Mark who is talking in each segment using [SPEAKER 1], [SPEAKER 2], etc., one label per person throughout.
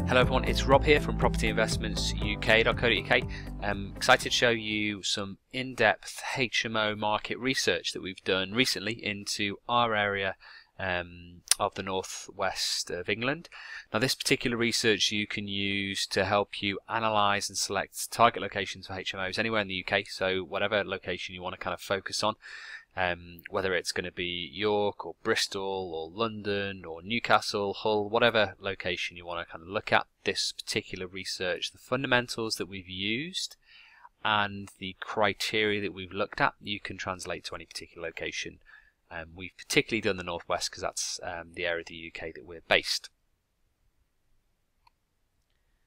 [SPEAKER 1] Hello everyone, it's Rob here from propertyinvestmentsuk.co.uk. I'm excited to show you some in-depth HMO market research that we've done recently into our area of the northwest of England. Now this particular research you can use to help you analyse and select target locations for HMOs anywhere in the UK, so whatever location you want to kind of focus on. Whether it's going to be York or Bristol or London or Newcastle, Hull, whatever location you want to kind of look at, this particular research, the fundamentals that we've used and the criteria that we've looked at, you can translate to any particular location. We've particularly done the northwest because that's the area of the UK that we're based.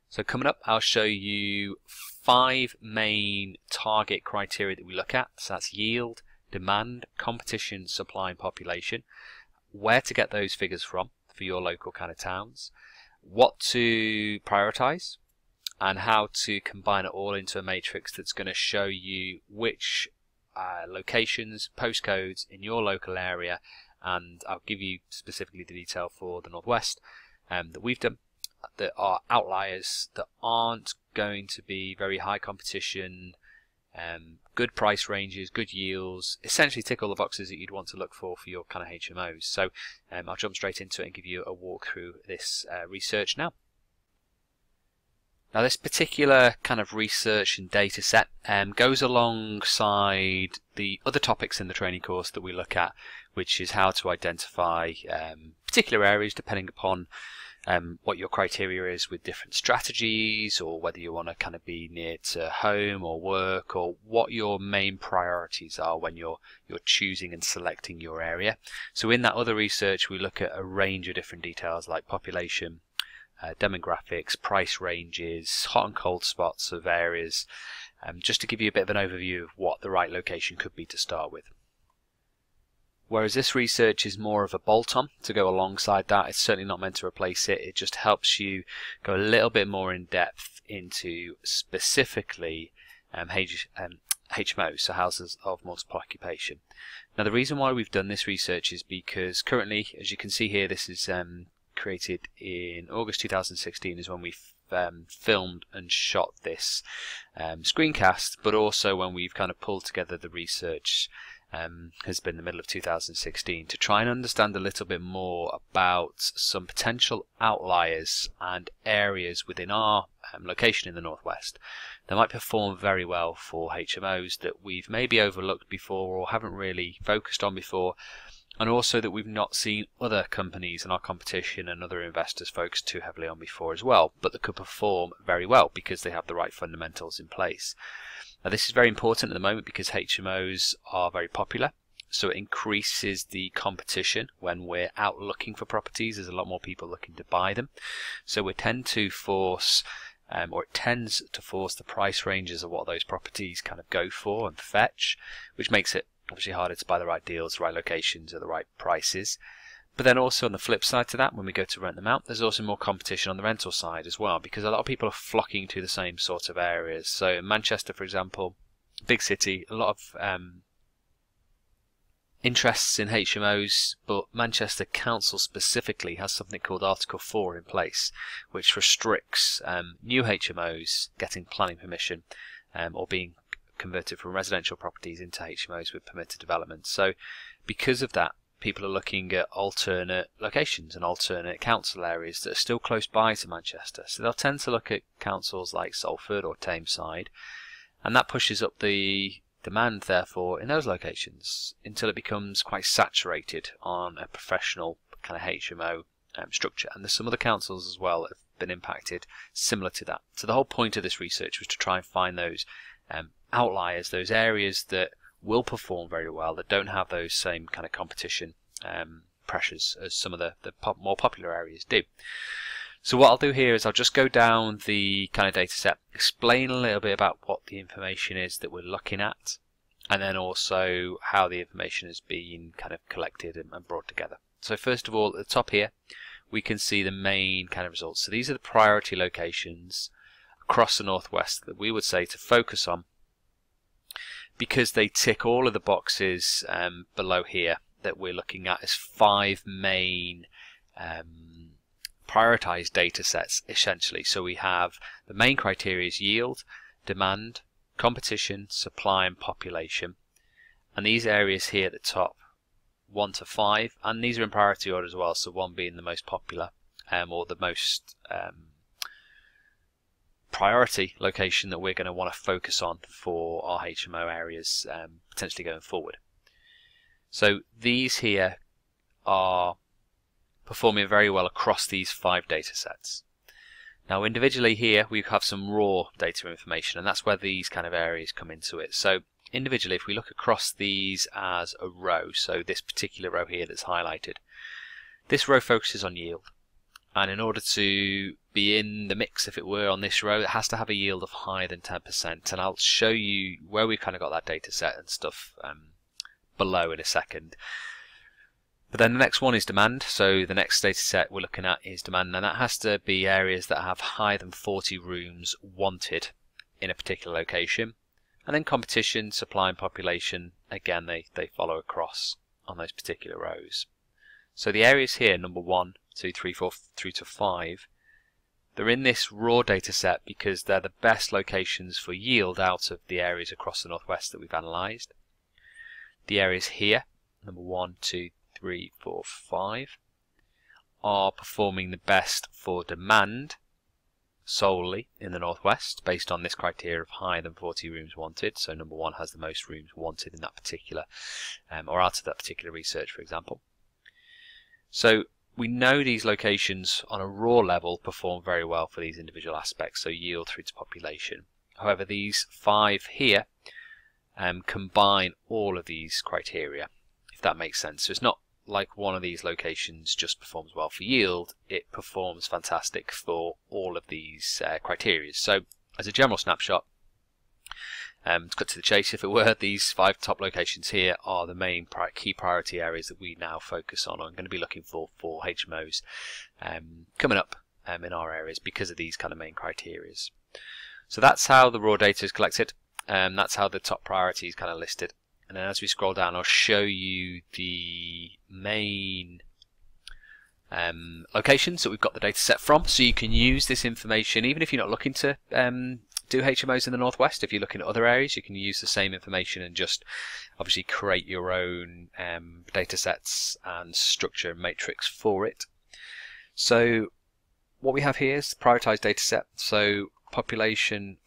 [SPEAKER 1] So coming up, I'll show you 5 main target criteria that we look at. So that's yield, demand, competition, supply and population, where to get those figures from for your local kind of towns, what to prioritize, and how to combine it all into a matrix that's going to show you which locations, postcodes in your local area, and I'll give you specifically the detail for the northwest that we've done, that are outliers, that aren't going to be very high competition, good price ranges, good yields, essentially tick all the boxes that you'd want to look for your kind of HMOs. So I'll jump straight into it and give you a walk through this research now. Now this particular kind of research and data set goes alongside the other topics in the training course that we look at, which is how to identify particular areas depending upon what your criteria is with different strategies, or whether you want to kind of be near to home or work, or what your main priorities are when you're choosing and selecting your area. So in that other research we look at a range of different details like population, demographics, price ranges, hot and cold spots of areas, just to give you a bit of an overview of what the right location could be to start with. Whereas this research is more of a bolt-on to go alongside that. It's certainly not meant to replace it. It just helps you go a little bit more in depth into specifically HMOs, so houses of multiple occupation. Now the reason why we've done this research is because currently, as you can see here, this is created in August 2016 is when we filmed and shot this screencast, but also when we've kind of pulled together the research has been the middle of 2016 to try and understand a little bit more about some potential outliers and areas within our location in the northwest that might perform very well for HMOs that we've maybe overlooked before or haven't really focused on before, and also that we've not seen other companies in our competition and other investors focus too heavily on before as well, but that could perform very well because they have the right fundamentals in place. Now this is very important at the moment because HMOs are very popular, so it increases the competition when we're out looking for properties. There's a lot more people looking to buy them, so we tend to force or it tends to force the price ranges of what those properties kind of go for and fetch, which makes it obviously harder to buy the right deals, the right locations at the right prices. But then also on the flip side to that, when we go to rent them out, there's also more competition on the rental side as well, because a lot of people are flocking to the same sort of areas. So in Manchester, for example, big city, a lot of interests in HMOs, but Manchester Council specifically has something called Article 4 in place, which restricts new HMOs getting planning permission or being converted from residential properties into HMOs with permitted development. So because of that, people are looking at alternate locations and alternate council areas that are still close by to Manchester. So they'll tend to look at councils like Salford or Tameside, and that pushes up the demand therefore in those locations until it becomes quite saturated on a professional kind of HMO structure. And there's some other councils as well that have been impacted similar to that. So the whole point of this research was to try and find those outliers, those areas that will perform very well, that don't have those same kind of competition pressures as some of the more popular areas do. So what I'll do here is I'll just go down the kind of data set, explain a little bit about what the information is that we're looking at, and then also how the information has been kind of collected and brought together. So first of all, at the top here, we can see the main kind of results. So these are the priority locations across the northwest that we would say to focus on, because they tick all of the boxes below here that we're looking at as 5 main prioritized data sets essentially. So we have the main criteria is yield, demand, competition, supply and population. And these areas here at the top, 1 to 5, and these are in priority order as well, so 1 being the most popular or the most priority location that we're going to want to focus on for our HMO areas potentially going forward. So these here are performing very well across these 5 data sets. Now individually here we have some raw data information, and that's where these kind of areas come into it. So individually, if we look across these as a row, so this particular row here that's highlighted, this row focuses on yield, and in order to be in the mix, if it were, on this row, it has to have a yield of higher than 10%, and I'll show you where we've kind of got that data set and stuff below in a second. But then the next one is demand, so the next data set we're looking at is demand, and that has to be areas that have higher than 40 rooms wanted in a particular location. And then competition, supply and population, again they follow across on those particular rows. So the areas here, number 1, 2, 3, 4 through to 5, they're in this raw data set because they're the best locations for yield out of the areas across the northwest that we've analysed. The areas here, number 1, 2, 3, 4, 5, are performing the best for demand solely in the northwest based on this criteria of higher than 40 rooms wanted. So number 1 has the most rooms wanted in that particular or out of that particular research, for example. So we know these locations on a raw level perform very well for these individual aspects, so yield through to population. However, these 5 here combine all of these criteria, if that makes sense. So it's not like one of these locations just performs well for yield, it performs fantastic for all of these criteria. So as a general snapshot, to cut to the chase if it were, these 5 top locations here are the main key priority areas that we now focus on. I'm going to be looking for HMOs coming up in our areas because of these kind of main criteria. So that's how the raw data is collected, that's how the top priority is kind of listed. And then as we scroll down, I'll show you the main locations that we've got the data set from, so you can use this information even if you're not looking to do HMOs in the northwest. If you're looking at other areas, you can use the same information and just obviously create your own data sets and structure and matrix for it. So what we have here is the prioritized data set, so population,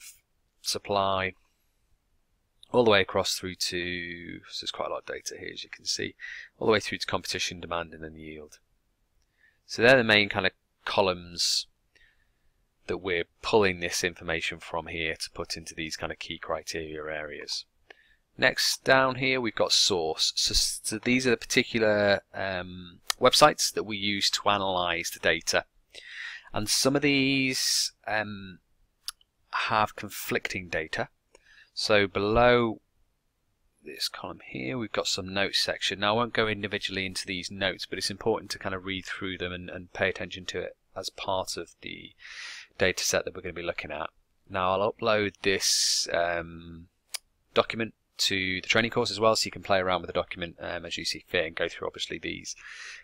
[SPEAKER 1] supply, all the way across through to, so there's quite a lot of data here as you can see, all the way through to competition, demand and then yield. So they're the main kind of columns that we're pulling this information from here to put into these kind of key criteria areas. Next down here we've got source. So these are the particular websites that we use to analyze the data, and some of these have conflicting data. So below this column here we've got some notes section. Now I won't go individually into these notes, but it's important to kind of read through them and pay attention to it as part of the data set that we're going to be looking at. Now I'll upload this document to the training course as well, so you can play around with the document as you see fit and go through obviously these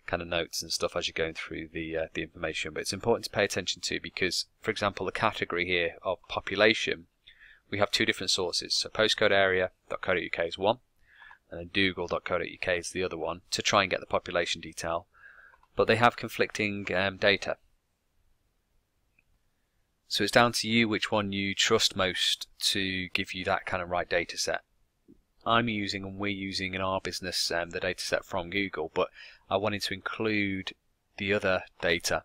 [SPEAKER 1] kind of notes and stuff as you're going through the information. But it's important to pay attention to because, for example, the category here of population, we have 2 different sources. So postcodearea.co.uk is one, and then dougal.co.uk is the other one, to try and get the population detail. But they have conflicting data. So it's down to you which one you trust most to give you that kind of right data set. I'm using, and we're using in our business, the data set from Google, but I wanted to include the other data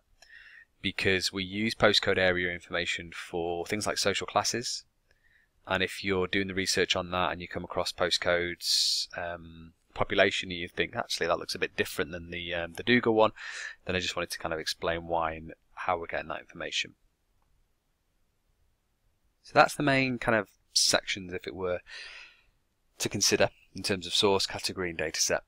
[SPEAKER 1] because we use postcode area information for things like social classes. And if you're doing the research on that and you come across postcodes, population, and you think actually that looks a bit different than the Dougal one, then I just wanted to kind of explain why and how we're getting that information. So that's the main kind of sections, if it were, to consider in terms of source, category and data set.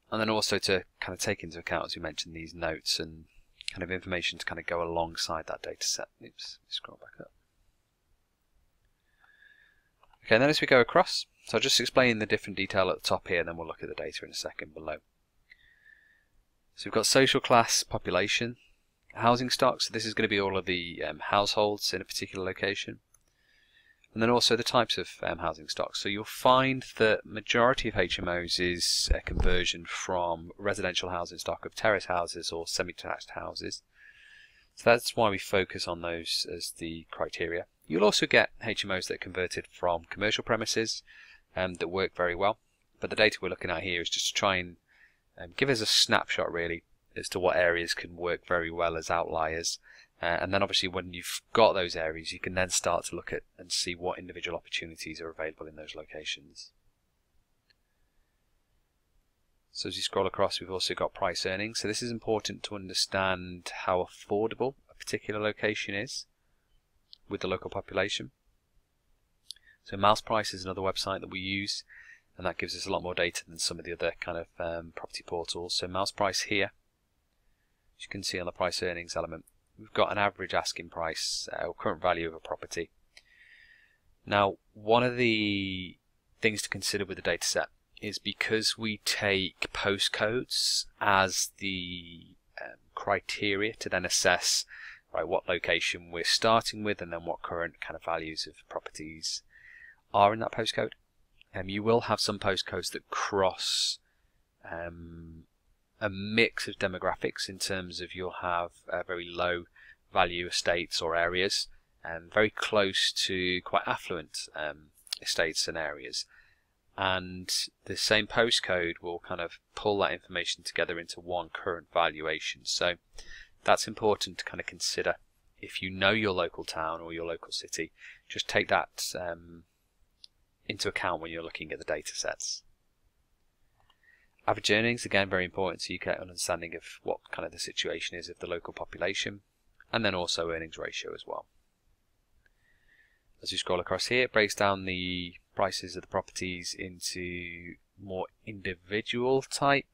[SPEAKER 1] And then also to kind of take into account, as we mentioned, these notes and kind of information to kind of go alongside that data set. Oops, scroll back up. Okay, and then as we go across, so I'll just explain the different detail at the top here, and then we'll look at the data in a second below. So we've got social class, population. housing stock, so this is going to be all of the households in a particular location. And then also the types of housing stock. So you'll find that majority of HMOs is a conversion from residential housing stock of terrace houses or semi-detached houses. So that's why we focus on those as the criteria. You'll also get HMOs that are converted from commercial premises that work very well. But the data we're looking at here is just to try and give us a snapshot really as to what areas can work very well as outliers. And then obviously when you've got those areas, you can then start to look at and see what individual opportunities are available in those locations. So as you scroll across, we've also got price earnings. So this is important to understand how affordable a particular location is with the local population. So Mouse Price is another website that we use, and that gives us a lot more data than some of the other kind of property portals. So Mouse Price here, as you can see on the price earnings element, we've got an average asking price or current value of a property. Now, one of the things to consider with the data set is because we take postcodes as the criteria to then assess what location we're starting with and then what current kind of values of properties are in that postcode. You will have some postcodes that cross a mix of demographics in terms of you'll have very low value estates or areas and very close to quite affluent estates and areas, and the same postcode will kind of pull that information together into one current valuation. So that's important to kind of consider. If you know your local town or your local city, just take that into account when you're looking at the data sets. Average earnings, again, very important, so you get an understanding of what kind of the situation is of the local population, and then also earnings ratio as well. As you scroll across here, it breaks down the prices of the properties into more individual type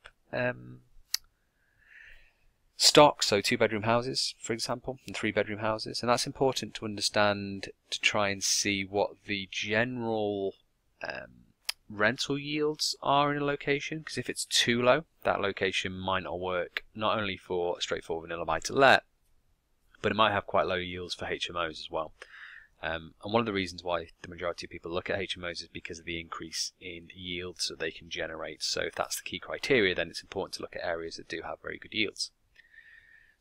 [SPEAKER 1] stock, so 2-bedroom houses, for example, and 3-bedroom houses, and that's important to understand to try and see what the general rental yields are in a location, because if it's too low, that location might not work not only for a straightforward vanilla buy to let, but it might have quite low yields for HMOs as well. And one of the reasons why the majority of people look at HMOs is because of the increase in yields that they can generate. So if that's the key criteria, then it's important to look at areas that do have very good yields.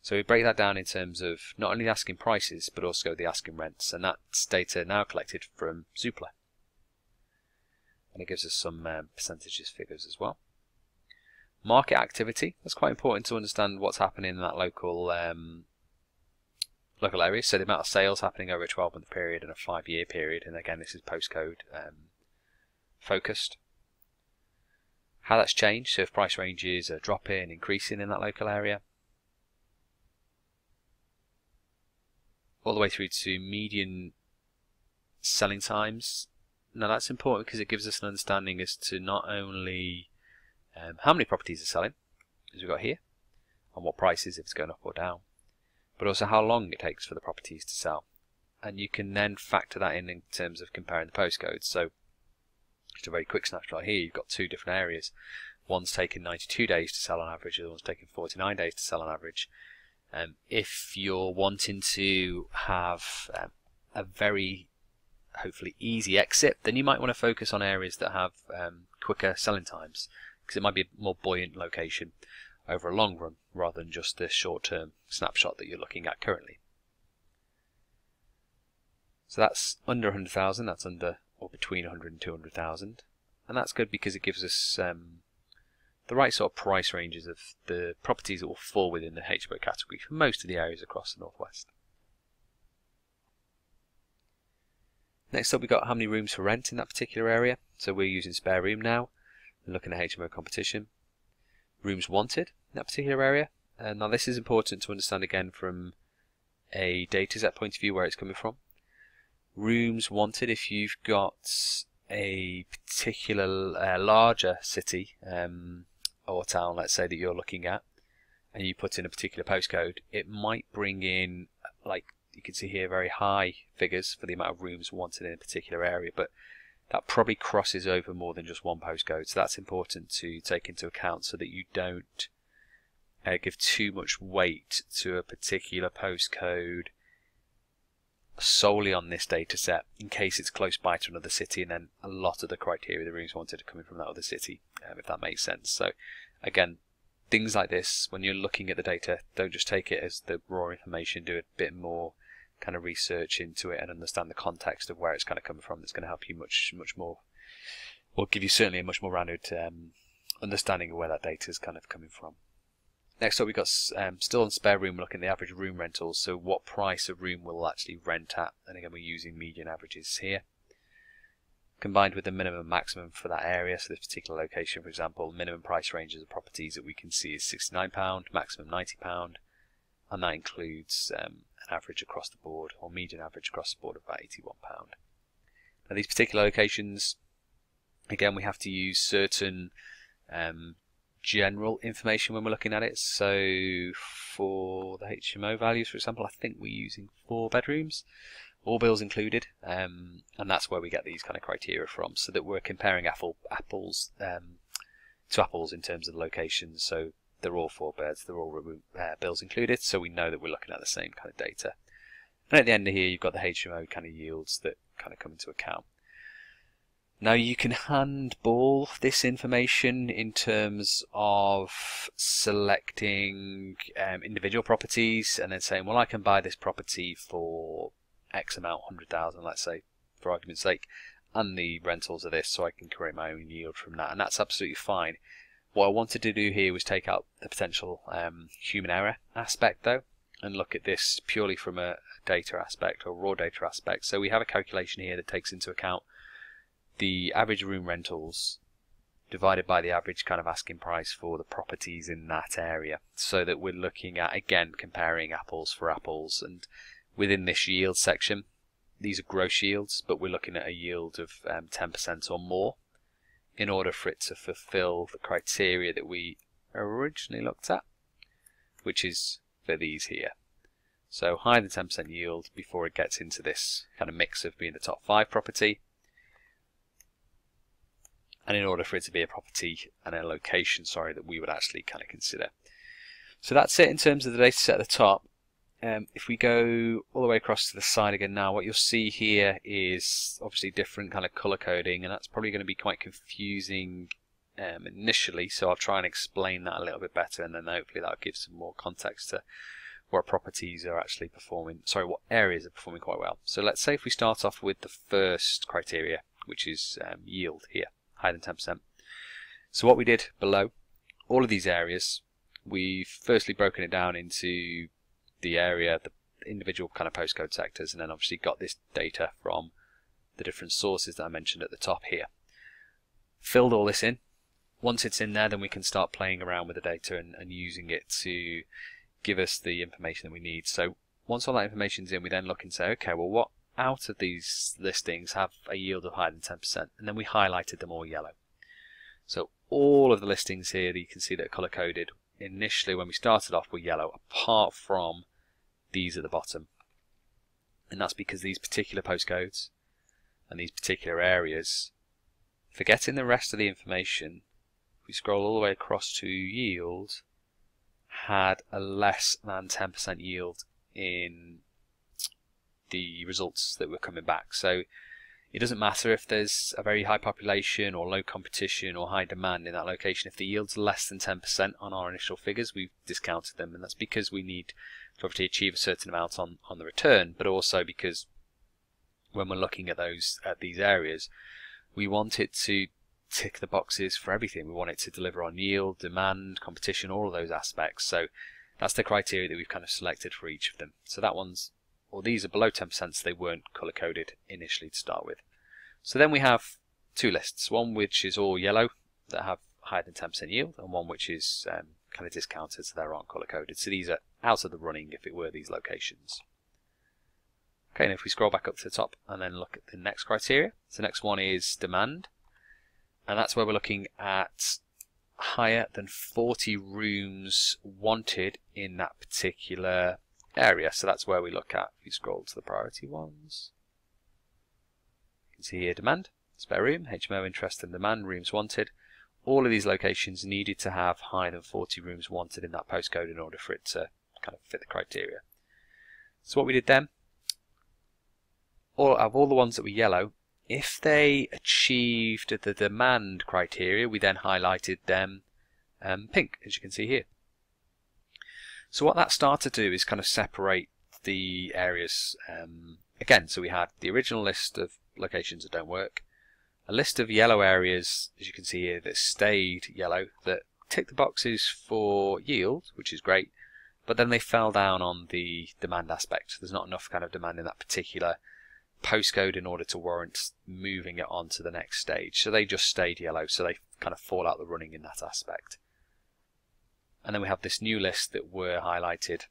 [SPEAKER 1] So we break that down in terms of not only the asking prices, but also the asking rents, and that's data now collected from Zoopla. And it gives us some percentages figures as well. Market activity, that's quite important to understand what's happening in that local area. So the amount of sales happening over a 12-month period and a 5-year period, and again this is postcode focused. How that's changed, so if price ranges are dropping, increasing in that local area. All the way through to median selling times. Now that's important because it gives us an understanding as to not only how many properties are selling, as we've got here, and what prices, if it's going up or down, but also how long it takes for the properties to sell. And you can then factor that in terms of comparing the postcodes. So just a very quick snapshot here, you've got two different areas. One's taken 92 days to sell on average, the other one's taken 49 days to sell on average. If you're wanting to have a very hopefully easy exit, then you might want to focus on areas that have quicker selling times, because it might be a more buoyant location over a long run rather than just this short-term snapshot that you're looking at currently. So that's under 100,000, that's under or between 100 and 200,000, and that's good because it gives us the right sort of price ranges of the properties that will fall within the HMO category for most of the areas across the northwest. Next up, we've got how many rooms for rent in that particular area. So we're using spare room now and looking at HMO competition. Rooms wanted in that particular area. And now this is important to understand again from a data set point of view where it's coming from. Rooms wanted, if you've got a particular larger city or town, let's say, that you're looking at, and you put in a particular postcode, it might bring in, like you can see here, very high figures for the amount of rooms wanted in a particular area, but that probably crosses over more than just one postcode. So that's important to take into account so that you don't give too much weight to a particular postcode solely on this data set in case it's close by to another city, and then a lot of the criteria the rooms wanted are coming from that other city, if that makes sense. So again, things like this, when you're looking at the data, don't just take it as the raw information, do a bit more kind of research into it and understand the context of where it's kind of coming from. That's going to help you much more, or give you certainly a much more rounded understanding of where that data is kind of coming from. Next up, we've got still on spare room, we're looking at the average room rentals, so what price a room will actually rent at, and again we're using median averages here, combined with the minimum and maximum for that area. So this particular location, for example, minimum price ranges of properties that we can see is £69, maximum £90, and that includes an average across the board, or median average across the board of about £81. Now these particular locations, again we have to use certain general information when we're looking at it. So for the HMO values, for example, I think we're using 4 bedrooms, all bills included, and that's where we get these kind of criteria from, so that we're comparing apples to apples in terms of the locations. So they're all 4 beds, they're all bills included, so we know that we're looking at the same kind of data. And at the end of here, you've got the HMO kind of yields that kind of come into account. Now you can handball this information in terms of selecting individual properties and then saying, well, I can buy this property for X amount, 100,000, let's say, for argument's sake, and the rentals are this, so I can create my own yield from that, and that's absolutely fine. What I wanted to do here was take out the potential human error aspect, though, and look at this purely from a data aspect, or raw data aspect. So we have a calculation here that takes into account the average room rentals divided by the average kind of asking price for the properties in that area, so that we're looking at, again, comparing apples for apples. And within this yield section, these are gross yields, but we're looking at a yield of 10% or more in order for it to fulfill the criteria that we originally looked at, which is for these here. So higher than 10% yield before it gets into this kind of mix of being the top 5 property, and in order for it to be a property and a location, that we would actually kind of consider. So that's it in terms of the data set at the top. If we go all the way across to the side again now, what you'll see here is obviously different kind of color coding, and that's probably going to be quite confusing initially, so I'll try and explain that a little bit better, and then hopefully that'll give some more context to what properties are actually performing, what areas are performing quite well. So let's say if we start off with the first criteria, which is yield here, higher than 10%. So what we did below, all of these areas, we've firstly broken it down into the area, the individual kind of postcode sectors, and then obviously got this data from the different sources that I mentioned at the top here. Filled all this in. Once it's in there, then we can start playing around with the data and using it to give us the information that we need. So once all that information's in, we then look and say, okay, well, what out of these listings have a yield of higher than 10%, and then we highlighted them all yellow. So all of the listings here that you can see that are color coded initially when we started off were yellow, apart from these at the bottom, and that's because these particular postcodes and these particular areas, forgetting the rest of the information, if we scroll all the way across to yield, had a less than 10% yield in the results that were coming back. So it doesn't matter if there's a very high population or low competition or high demand in that location. If the yield's less than 10% on our initial figures, we've discounted them, and that's because we need to obviously achieve a certain amount on the return, but also because when we're looking at these areas, we want it to tick the boxes for everything. We want it to deliver on yield, demand, competition, all of those aspects. So that's the criteria that we've kind of selected for each of them. So that one's, or these are below 10%, so they weren't color coded initially to start with. So then we have 2 lists, one which is all yellow that have higher than 10% yield, and one which is kind of discounted, so they aren't color coded. So these are out of the running if it were these locations. Okay, and if we scroll back up to the top and then look at the next criteria, so the next one is demand, and that's where we're looking at higher than 40 rooms wanted in that particular area. So that's where we look at, if you scroll to the priority ones, you can see here demand, spare room, HMO interest and demand, rooms wanted, all of these locations needed to have higher than 40 rooms wanted in that postcode in order for it to kind of fit the criteria. So what we did then, all the ones that were yellow, if they achieved the demand criteria, we then highlighted them pink, as you can see here. So what that started to do is kind of separate the areas again. So we had the original list of locations that don't work, a list of yellow areas, as you can see here, that stayed yellow, that tick the boxes for yield, which is great, but then they fell down on the demand aspect. There's not enough kind of demand in that particular postcode in order to warrant moving it on to the next stage. So they just stayed yellow, so they kind of fall out the running in that aspect. And then we have this new list that were highlighted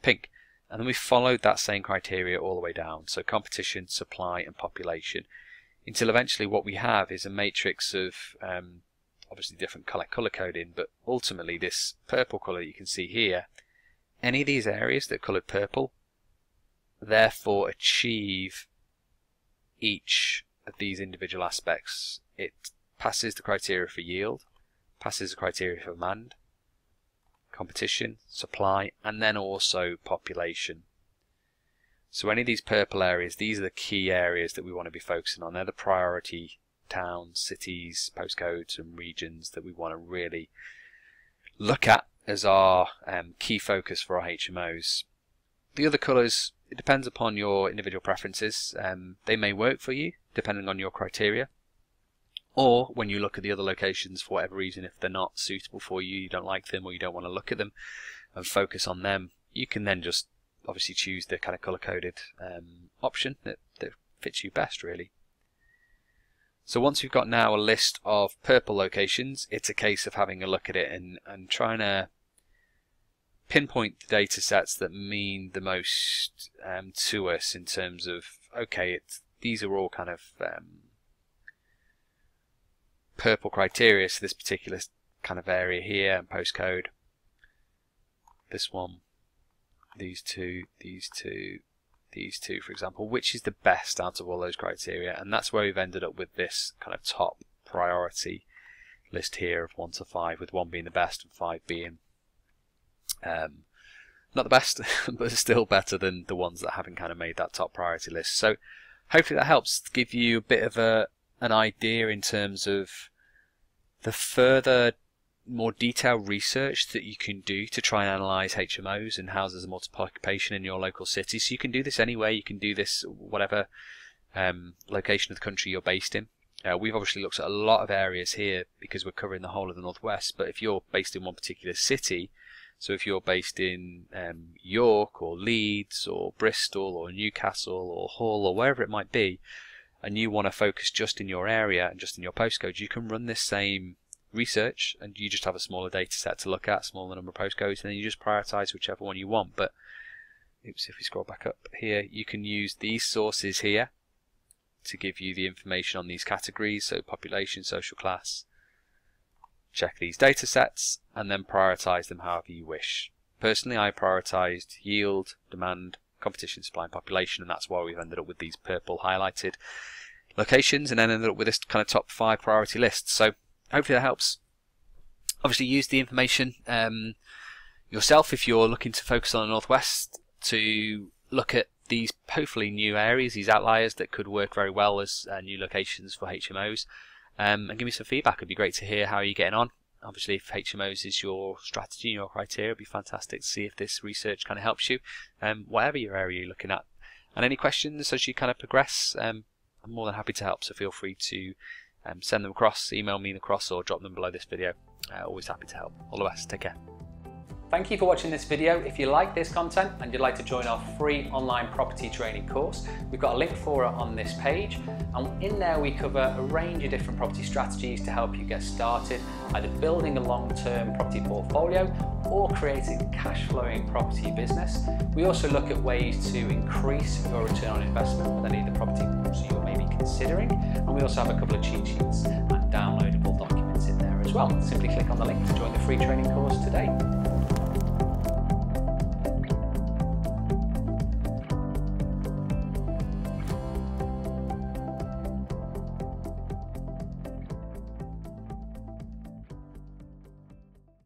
[SPEAKER 1] pink. And then we followed that same criteria all the way down. So competition, supply and population. Until eventually what we have is a matrix of obviously different colour coding, but ultimately this purple colour you can see here, any of these areas that are coloured purple therefore achieve each of these individual aspects. It passes the criteria for yield, passes the criteria for demand, competition, supply, and then also population. So any of these purple areas, these are the key areas that we want to be focusing on. They're the priority towns, cities, postcodes and regions that we want to really look at as our key focus for our HMOs. The other colours, it depends upon your individual preferences. They may work for you depending on your criteria, or when you look at the other locations for whatever reason, if they're not suitable for you, you don't like them or you don't want to look at them and focus on them, you can then just obviously choose the kind of colour coded option that fits you best really. So once we've got now a list of purple locations, it's a case of having a look at it and trying to pinpoint the data sets that mean the most to us in terms of, okay, these are all kind of purple criteria, so this particular kind of area here and postcode, this one, these two, for example, which is the best out of all those criteria, and that's where we've ended up with this kind of top priority list here of 1 to 5, with 1 being the best and 5 being not the best, but still better than the ones that haven't kind of made that top priority list. So hopefully that helps give you a bit of an idea in terms of the further, more detailed research that you can do to try and analyse HMOs and houses of multiple occupation in your local city. So you can do this anywhere, you can do this whatever location of the country you're based in. We've obviously looked at a lot of areas here because we're covering the whole of the Northwest, but if you're based in one particular city, so if you're based in York or Leeds or Bristol or Newcastle or Hull or wherever it might be, and you want to focus just in your area and just in your postcode, you can run this same research and you just have a smaller data set to look at, smaller number of postcodes, and then you just prioritize whichever one you want. But oops, if we scroll back up here, you can use these sources here to give you the information on these categories, so population, social class. Check these data sets and then prioritize them however you wish. Personally, I prioritized yield, demand, competition, supply and population, and that's why we've ended up with these purple highlighted locations and then ended up with this kind of top 5 priority list. So hopefully that helps. Obviously use the information yourself if you're looking to focus on the Northwest, to look at these hopefully new areas, these outliers that could work very well as new locations for HMOs, and give me some feedback. It'd be great to hear how you're getting on. Obviously if HMOs is your strategy, your criteria, it'd be fantastic to see if this research kind of helps you, whatever your area you're looking at. And any questions as you kind of progress, I'm more than happy to help, so feel free to send them across, email me across, or drop them below this video. Always happy to help. All the best. Take care.
[SPEAKER 2] Thank you for watching this video. If you like this content and you'd like to join our free online property training course, we've got a link for it on this page, and in there we cover a range of different property strategies to help you get started, either building a long-term property portfolio or creating a cash-flowing property business. We also look at ways to increase your return on investment with any of the property you may be considering, and we also have a couple of cheat sheets and downloadable documents in there as well. Simply click on the link to join the free training course today.